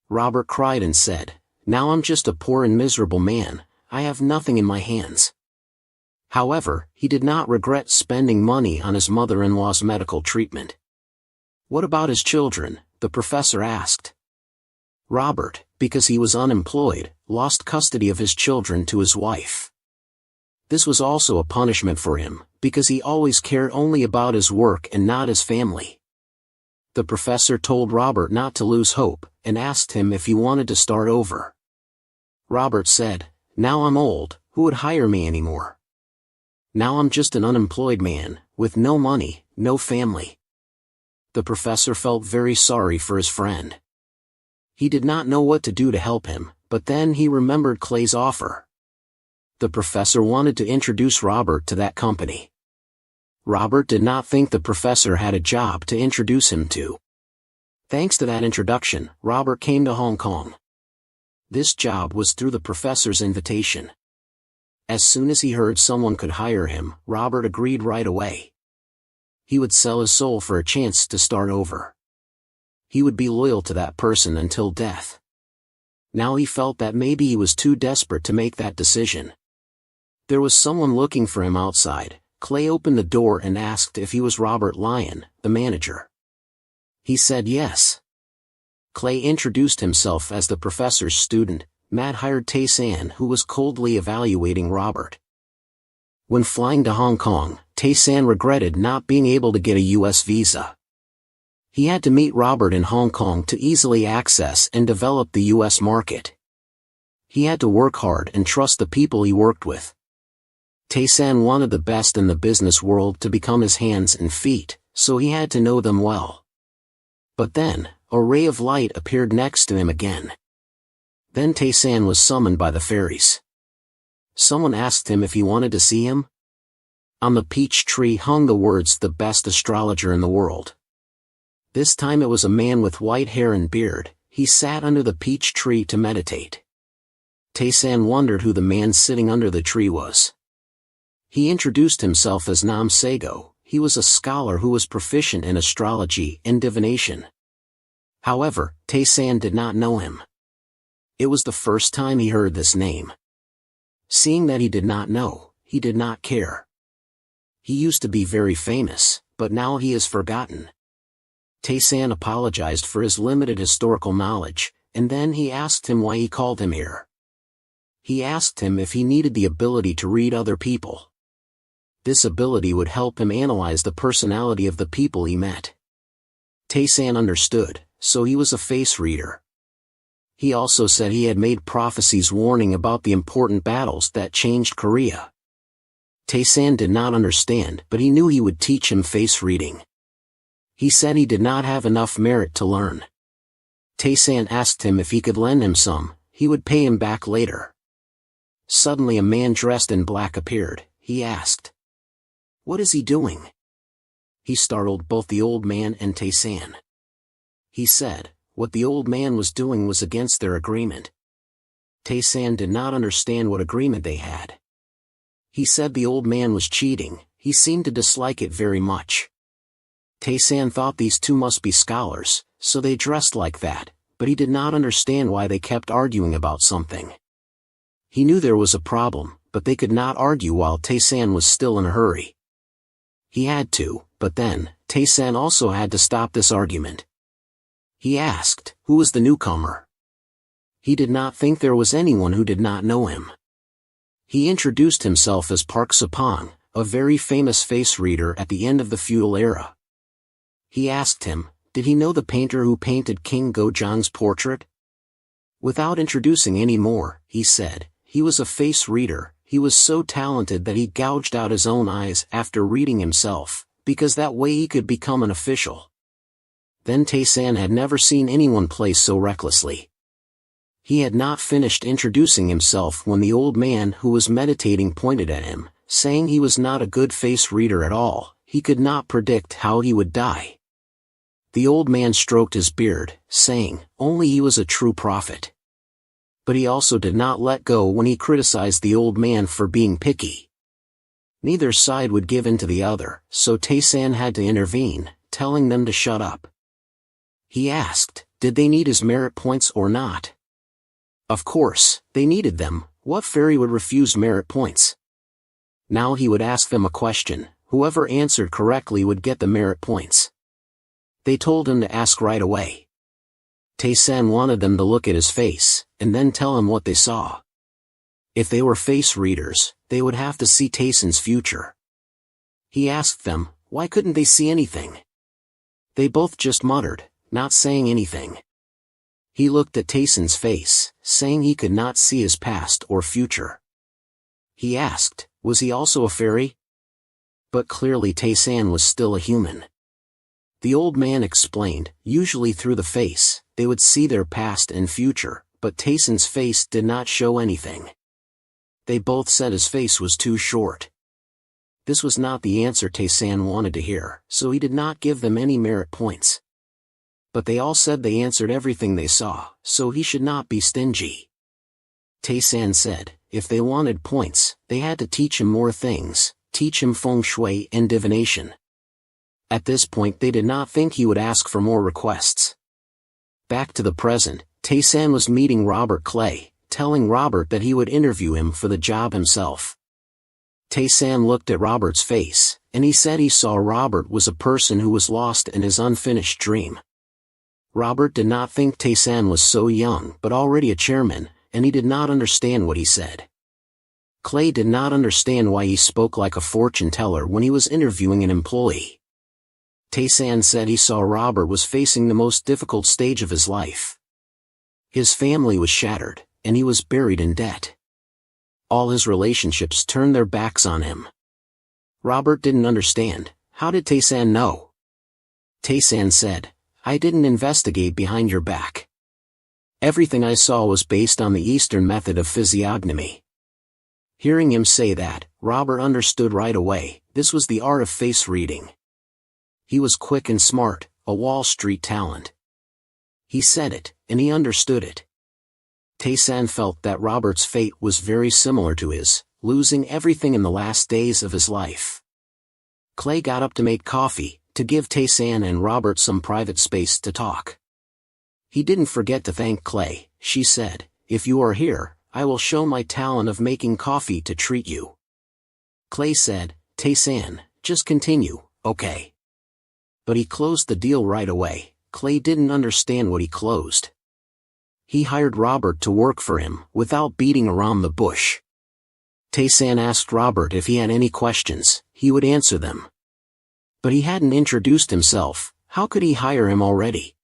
Robert cried and said, "Now I'm just a poor and miserable man, I have nothing in my hands." However, he did not regret spending money on his mother-in-law's medical treatment. What about his children? The professor asked. Robert, because he was unemployed, lost custody of his children to his wife. This was also a punishment for him, because he always cared only about his work and not his family. The professor told Robert not to lose hope, and asked him if he wanted to start over. Robert said, "Now I'm old, who would hire me anymore? Now I'm just an unemployed man, with no money, no family." The professor felt very sorry for his friend. He did not know what to do to help him, but then he remembered Clay's offer. The professor wanted to introduce Robert to that company. Robert did not think the professor had a job to introduce him to. Thanks to that introduction, Robert came to Hong Kong. This job was through the professor's invitation. As soon as he heard someone could hire him, Robert agreed right away. He would sell his soul for a chance to start over. He would be loyal to that person until death. Now he felt that maybe he was too desperate to make that decision. There was someone looking for him outside. Clay opened the door and asked if he was Robert Lyon, the manager. He said yes. Clay introduced himself as the professor's student. Matt hired Taesan, who was coldly evaluating Robert. When flying to Hong Kong, Taesan regretted not being able to get a U.S. visa. He had to meet Robert in Hong Kong to easily access and develop the U.S. market. He had to work hard and trust the people he worked with. Taesan wanted the best in the business world to become his hands and feet, so he had to know them well. But then, a ray of light appeared next to him again. Then Taesan was summoned by the fairies. Someone asked him if he wanted to see him. On the peach tree hung the words, "The best astrologer in the world." This time it was a man with white hair and beard. He sat under the peach tree to meditate. Taesan wondered who the man sitting under the tree was. He introduced himself as Nam Sego. He was a scholar who was proficient in astrology and divination. However, Taesan did not know him. It was the first time he heard this name. Seeing that he did not know, he did not care. He used to be very famous, but now he is forgotten. Taesan apologized for his limited historical knowledge, and then he asked him why he called him here. He asked him if he needed the ability to read other people. This ability would help him analyze the personality of the people he met. Taesan understood, so he was a face reader. He also said he had made prophecies warning about the important battles that changed Korea. Taesan did not understand, but he knew he would teach him face reading. He said he did not have enough merit to learn. Taesan asked him if he could lend him some, he would pay him back later. Suddenly a man dressed in black appeared. He asked, "What is he doing?" He startled both the old man and Taesan. He said, what the old man was doing was against their agreement. Taesan did not understand what agreement they had. He said the old man was cheating. He seemed to dislike it very much. Taesan thought these two must be scholars, so they dressed like that, but he did not understand why they kept arguing about something. He knew there was a problem, but they could not argue while Taesan was still in a hurry. He had to, but then, Taesan also had to stop this argument. He asked, who was the newcomer? He did not think there was anyone who did not know him. He introduced himself as Park Sapong, a very famous face reader at the end of the feudal era. He asked him, did he know the painter who painted King Gojong's portrait? Without introducing any more, he said, he was a face reader. He was so talented that he gouged out his own eyes after reading himself, because that way he could become an official. Then Taesan had never seen anyone play so recklessly. He had not finished introducing himself when the old man who was meditating pointed at him, saying he was not a good face reader at all. He could not predict how he would die. The old man stroked his beard, saying, only he was a true prophet. But he also did not let go when he criticized the old man for being picky. Neither side would give in to the other, so Taesan had to intervene, telling them to shut up. He asked, did they need his merit points or not? Of course, they needed them. What fairy would refuse merit points? Now he would ask them a question. Whoever answered correctly would get the merit points. They told him to ask right away. Taesan wanted them to look at his face, and then tell him what they saw. If they were face readers, they would have to see Taesan's future. He asked them, why couldn't they see anything? They both just muttered, not saying anything. He looked at Taesan's face, saying he could not see his past or future. He asked, was he also a fairy? But clearly Taesan was still a human. The old man explained, usually through the face, they would see their past and future, but Taesan's face did not show anything. They both said his face was too short. This was not the answer Taesan wanted to hear, so he did not give them any merit points. But they all said they answered everything they saw, so he should not be stingy. Taesan said, if they wanted points, they had to teach him more things, teach him feng shui and divination. At this point they did not think he would ask for more requests. Back to the present, Taesan was meeting Robert Clay, telling Robert that he would interview him for the job himself. Taesan looked at Robert's face, and he said he saw Robert was a person who was lost in his unfinished dream. Robert did not think Taesan was so young but already a chairman, and he did not understand what he said. Clay did not understand why he spoke like a fortune teller when he was interviewing an employee. Taesan said he saw Robert was facing the most difficult stage of his life. His family was shattered, and he was buried in debt. All his relationships turned their backs on him. Robert didn't understand. How did Taesan know? Taesan said, I didn't investigate behind your back. Everything I saw was based on the Eastern method of physiognomy. Hearing him say that, Robert understood right away, this was the art of face reading. He was quick and smart, a Wall Street talent. He said it, and he understood it. Taesan felt that Robert's fate was very similar to his, losing everything in the last days of his life. Clay got up to make coffee, to give Taesan and Robert some private space to talk. He didn't forget to thank Clay. She said, if you are here, I will show my talent of making coffee to treat you. Clay said, Taesan, just continue, okay. But he closed the deal right away. Clay didn't understand what he closed. He hired Robert to work for him, without beating around the bush. Taesan asked Robert if he had any questions, he would answer them. But he hadn't introduced himself, how could he hire him already?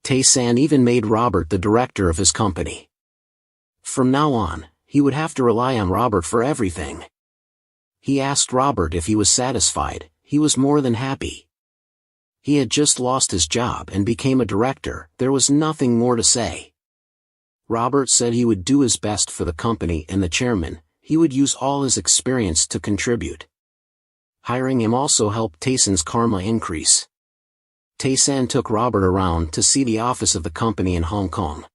Taesan even made Robert the director of his company. From now on, he would have to rely on Robert for everything. He asked Robert if he was satisfied. He was more than happy. He had just lost his job and became a director, there was nothing more to say. Robert said he would do his best for the company and the chairman, he would use all his experience to contribute. Hiring him also helped Taesan's karma increase. Taesan took Robert around to see the office of the company in Hong Kong.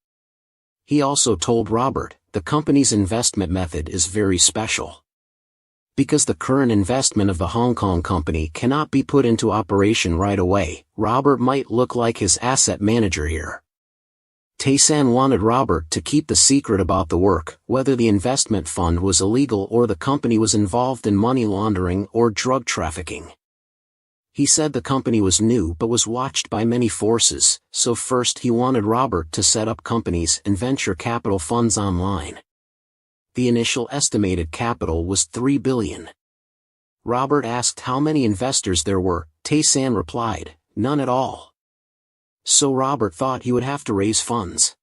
He also told Robert, the company's investment method is very special. Because the current investment of the Hong Kong company cannot be put into operation right away, Robert might look like his asset manager here. Taesan wanted Robert to keep the secret about the work, whether the investment fund was illegal or the company was involved in money laundering or drug trafficking. He said the company was new but was watched by many forces, so first he wanted Robert to set up companies and venture capital funds online. The initial estimated capital was $3 billion. Robert asked how many investors there were. Taesan replied, none at all. So Robert thought he would have to raise funds.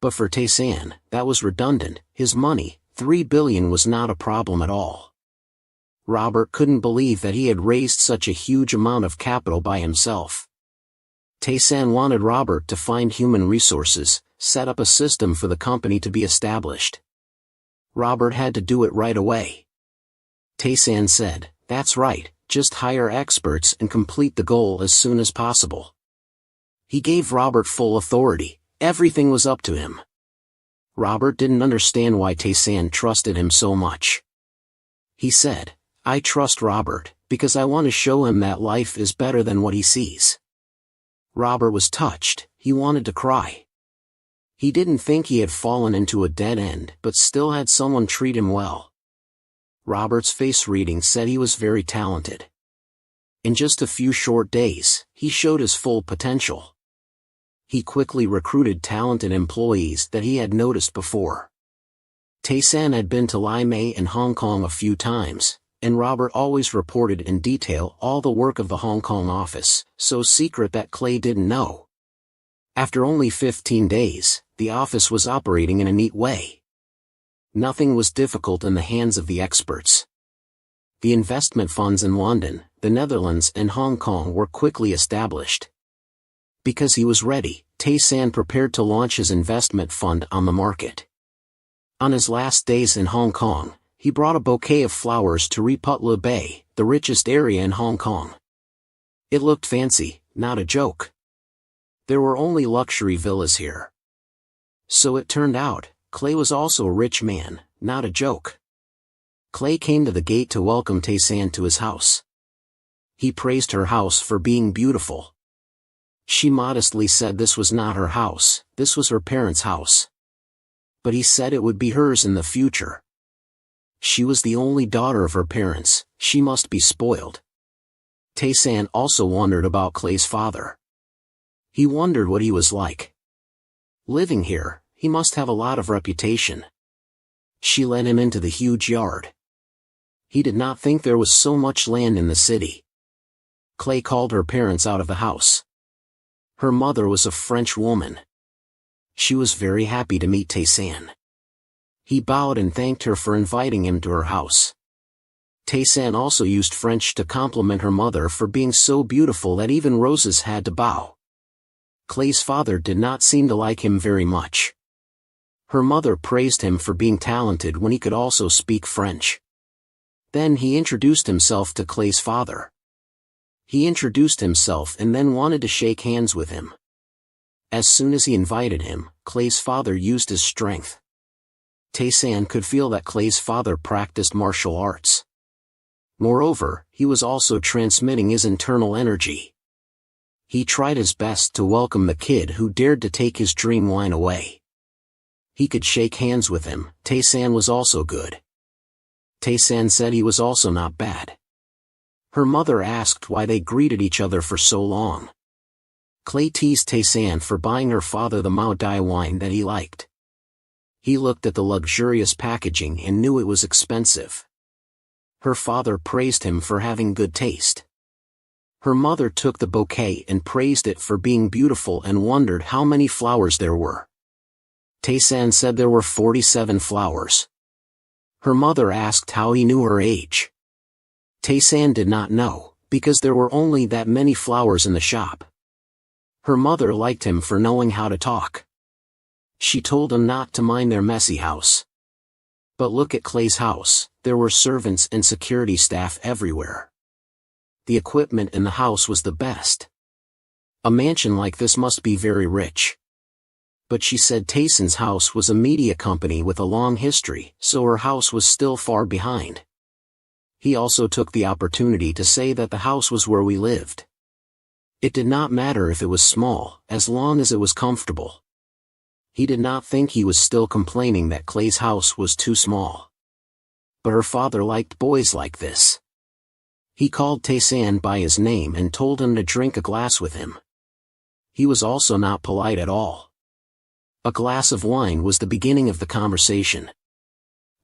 But for Taesan, that was redundant, his money, $3 billion was not a problem at all. Robert couldn't believe that he had raised such a huge amount of capital by himself. Taesan wanted Robert to find human resources, set up a system for the company to be established. Robert had to do it right away. Taesan said, "That's right, just hire experts and complete the goal as soon as possible." He gave Robert full authority, everything was up to him. Robert didn't understand why Taesan trusted him so much. He said, "I trust Robert, because I want to show him that life is better than what he sees." Robert was touched, he wanted to cry. He didn't think he had fallen into a dead end but still had someone treat him well. Robert's face reading said he was very talented. In just a few short days, he showed his full potential. He quickly recruited talented employees that he had noticed before. Taesan had been to Lime and Hong Kong a few times, and Robert always reported in detail all the work of the Hong Kong office, so secret that Clay didn't know. After only 15 days, the office was operating in a neat way. Nothing was difficult in the hands of the experts. The investment funds in London, the Netherlands and Hong Kong were quickly established. Because he was ready, Taesan prepared to launch his investment fund on the market. On his last days in Hong Kong, he brought a bouquet of flowers to Reputla Bay, the richest area in Hong Kong. It looked fancy, not a joke. There were only luxury villas here. So it turned out, Clay was also a rich man, not a joke. Clay came to the gate to welcome Taesan to his house. He praised her house for being beautiful. She modestly said this was not her house, this was her parents' house. But he said it would be hers in the future. She was the only daughter of her parents, she must be spoiled. Taesan also wondered about Clay's father. He wondered what he was like. Living here, he must have a lot of reputation. She led him into the huge yard. He did not think there was so much land in the city. Clay called her parents out of the house. Her mother was a French woman. She was very happy to meet Taesan. He bowed and thanked her for inviting him to her house. Taesan also used French to compliment her mother for being so beautiful that even roses had to bow. Clay's father did not seem to like him very much. Her mother praised him for being talented when he could also speak French. Then he introduced himself to Clay's father. He introduced himself and then wanted to shake hands with him. As soon as he invited him, Clay's father used his strength. Taesan could feel that Clay's father practiced martial arts. Moreover, he was also transmitting his internal energy. He tried his best to welcome the kid who dared to take his dream wine away. He could shake hands with him. Taesan was also good. Taesan said he was also not bad. Her mother asked why they greeted each other for so long. Clay teased Taesan for buying her father the Mao Dai wine that he liked. He looked at the luxurious packaging and knew it was expensive. Her father praised him for having good taste. Her mother took the bouquet and praised it for being beautiful and wondered how many flowers there were. Taesan said there were 47 flowers. Her mother asked how he knew her age. Taesan did not know, because there were only that many flowers in the shop. Her mother liked him for knowing how to talk. She told him not to mind their messy house. But look at Clay's house, there were servants and security staff everywhere. The equipment in the house was the best. A mansion like this must be very rich. But she said Taesan's house was a media company with a long history, so her house was still far behind. He also took the opportunity to say that the house was where we lived. It did not matter if it was small, as long as it was comfortable. He did not think he was still complaining that Clay's house was too small. But her father liked boys like this. He called Taesan by his name and told him to drink a glass with him. He was also not polite at all. A glass of wine was the beginning of the conversation.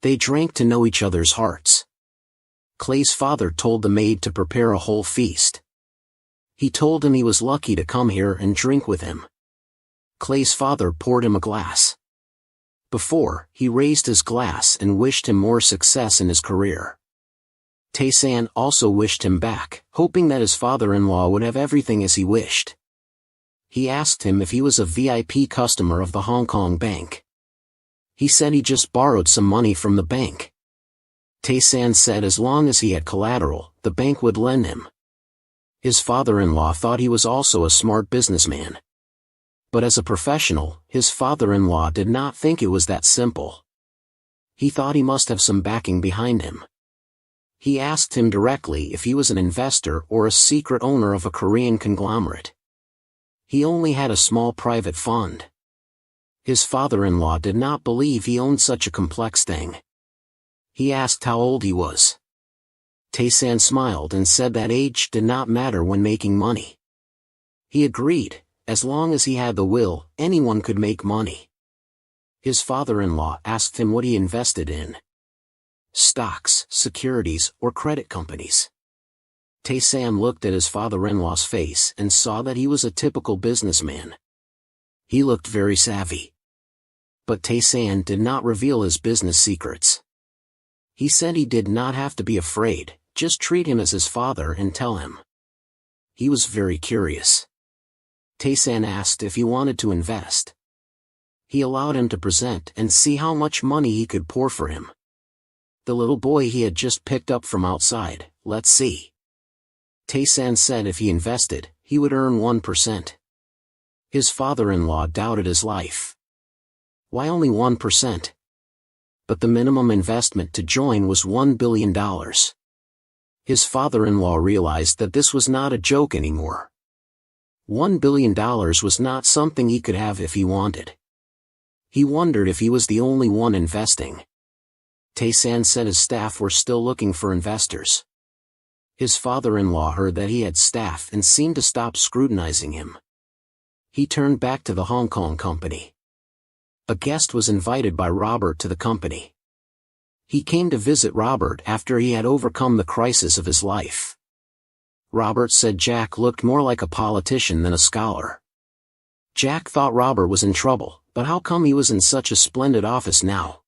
They drank to know each other's hearts. Clay's father told the maid to prepare a whole feast. He told him he was lucky to come here and drink with him. Clay's father poured him a glass. Before, he raised his glass and wished him more success in his career. Taesan also wished him back, hoping that his father-in-law would have everything as he wished. He asked him if he was a VIP customer of the Hong Kong bank. He said he just borrowed some money from the bank. Taesan said as long as he had collateral, the bank would lend him. His father-in-law thought he was also a smart businessman. But as a professional, his father-in-law did not think it was that simple. He thought he must have some backing behind him. He asked him directly if he was an investor or a secret owner of a Korean conglomerate. He only had a small private fund. His father-in-law did not believe he owned such a complex thing. He asked how old he was. Taesan smiled and said that age did not matter when making money. He agreed, as long as he had the will, anyone could make money. His father-in-law asked him what he invested in. Stocks, securities, or credit companies. Taesan looked at his father-in-law's face and saw that he was a typical businessman. He looked very savvy. But Taesan did not reveal his business secrets. He said he did not have to be afraid, just treat him as his father and tell him. He was very curious. Taesan asked if he wanted to invest. He allowed him to present and see how much money he could pour for him. The little boy he had just picked up from outside, let's see. Taesan said if he invested, he would earn 1%. His father-in-law doubted his life. Why only 1%? But the minimum investment to join was $1 billion. His father-in-law realized that this was not a joke anymore. $1 billion was not something he could have if he wanted. He wondered if he was the only one investing. Taesan said his staff were still looking for investors. His father-in-law heard that he had staff and seemed to stop scrutinizing him. He turned back to the Hong Kong company. A guest was invited by Robert to the company. He came to visit Robert after he had overcome the crisis of his life. Robert said Jack looked more like a politician than a scholar. Jack thought Robert was in trouble, but how come he was in such a splendid office now?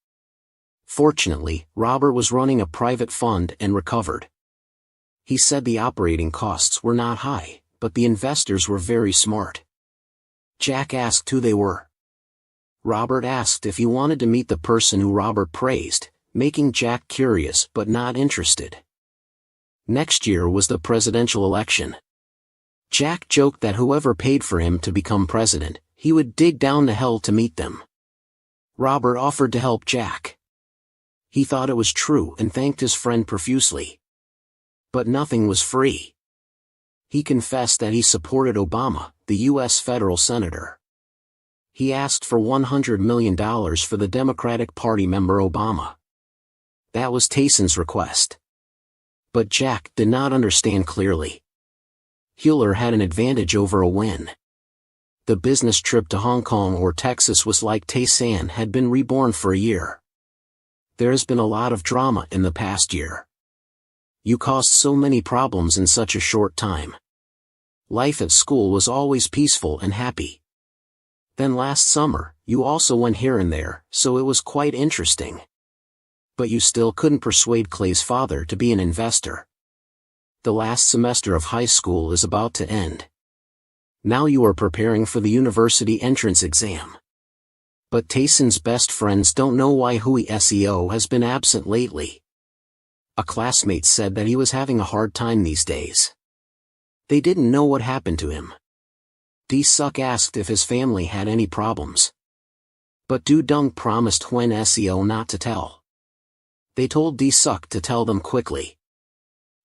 Fortunately, Robert was running a private fund and recovered. He said the operating costs were not high, but the investors were very smart. Jack asked who they were. Robert asked if he wanted to meet the person who Robert praised, making Jack curious but not interested. Next year was the presidential election. Jack joked that whoever paid for him to become president, he would dig down to hell to meet them. Robert offered to help Jack. He thought it was true and thanked his friend profusely. But nothing was free. He confessed that he supported Obama, the U.S. federal senator. He asked for $100 million for the Democratic Party member Obama. That was Taesan's request. But Jack did not understand clearly. Hewler had an advantage over a win. The business trip to Hong Kong or Texas was like Taesan had been reborn for a year. There has been a lot of drama in the past year. You caused so many problems in such a short time. Life at school was always peaceful and happy. Then last summer, you also went here and there, so it was quite interesting. But you still couldn't persuade Clay's father to be an investor. The last semester of high school is about to end. Now you are preparing for the university entrance exam. But Taesan's best friends don't know why Hui Seo has been absent lately. A classmate said that he was having a hard time these days. They didn't know what happened to him. D-Suk asked if his family had any problems. But Du-Dung promised Huen Seo not to tell. They told D-Suk to tell them quickly.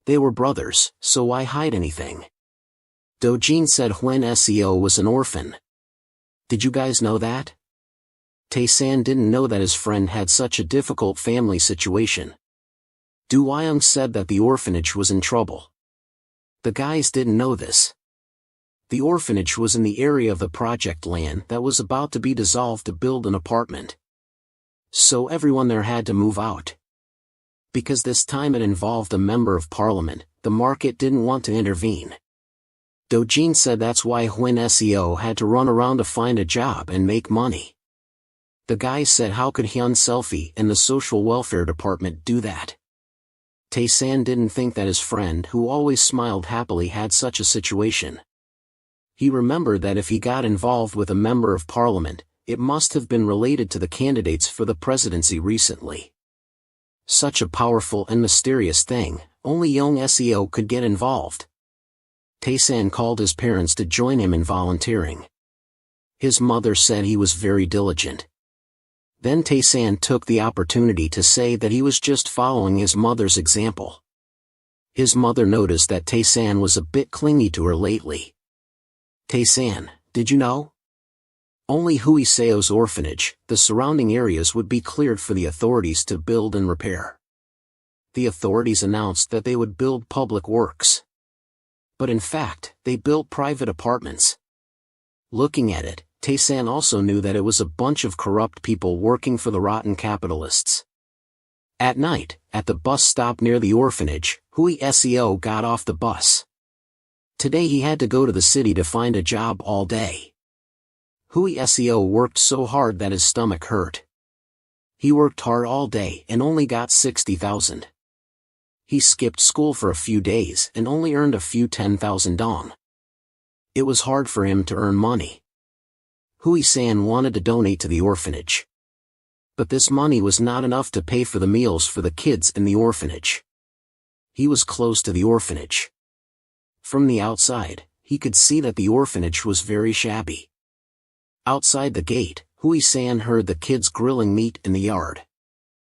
They were brothers, so why hide anything? Do-Jin said Huen Seo was an orphan. Did you guys know that? Taesan didn't know that his friend had such a difficult family situation. Du Wyung said that the orphanage was in trouble. The guys didn't know this. The orphanage was in the area of the project land that was about to be dissolved to build an apartment. So everyone there had to move out. Because this time it involved a member of parliament, the market didn't want to intervene. Do-Jin said that's why Huen Seo had to run around to find a job and make money. The guy said how could Hyun Selfie and the social welfare department do that? Taesan didn't think that his friend who always smiled happily had such a situation. He remembered that if he got involved with a member of parliament, it must have been related to the candidates for the presidency recently. Such a powerful and mysterious thing, only young SEO could get involved. Taesan called his parents to join him in volunteering. His mother said he was very diligent. Then Taesan took the opportunity to say that he was just following his mother's example. His mother noticed that Taesan was a bit clingy to her lately. "Taesan, did you know? Only Hui Seo's orphanage, the surrounding areas would be cleared for the authorities to build and repair." The authorities announced that they would build public works. But in fact, they built private apartments. Looking at it, Taesan also knew that it was a bunch of corrupt people working for the rotten capitalists. At night, at the bus stop near the orphanage, Hui Seo got off the bus. Today he had to go to the city to find a job all day. Hui Seo worked so hard that his stomach hurt. He worked hard all day and only got 60,000. He skipped school for a few days and only earned a few 10,000 dong. It was hard for him to earn money. Hui-san wanted to donate to the orphanage. But this money was not enough to pay for the meals for the kids in the orphanage. He was close to the orphanage. From the outside, he could see that the orphanage was very shabby. Outside the gate, Hui-san heard the kids grilling meat in the yard.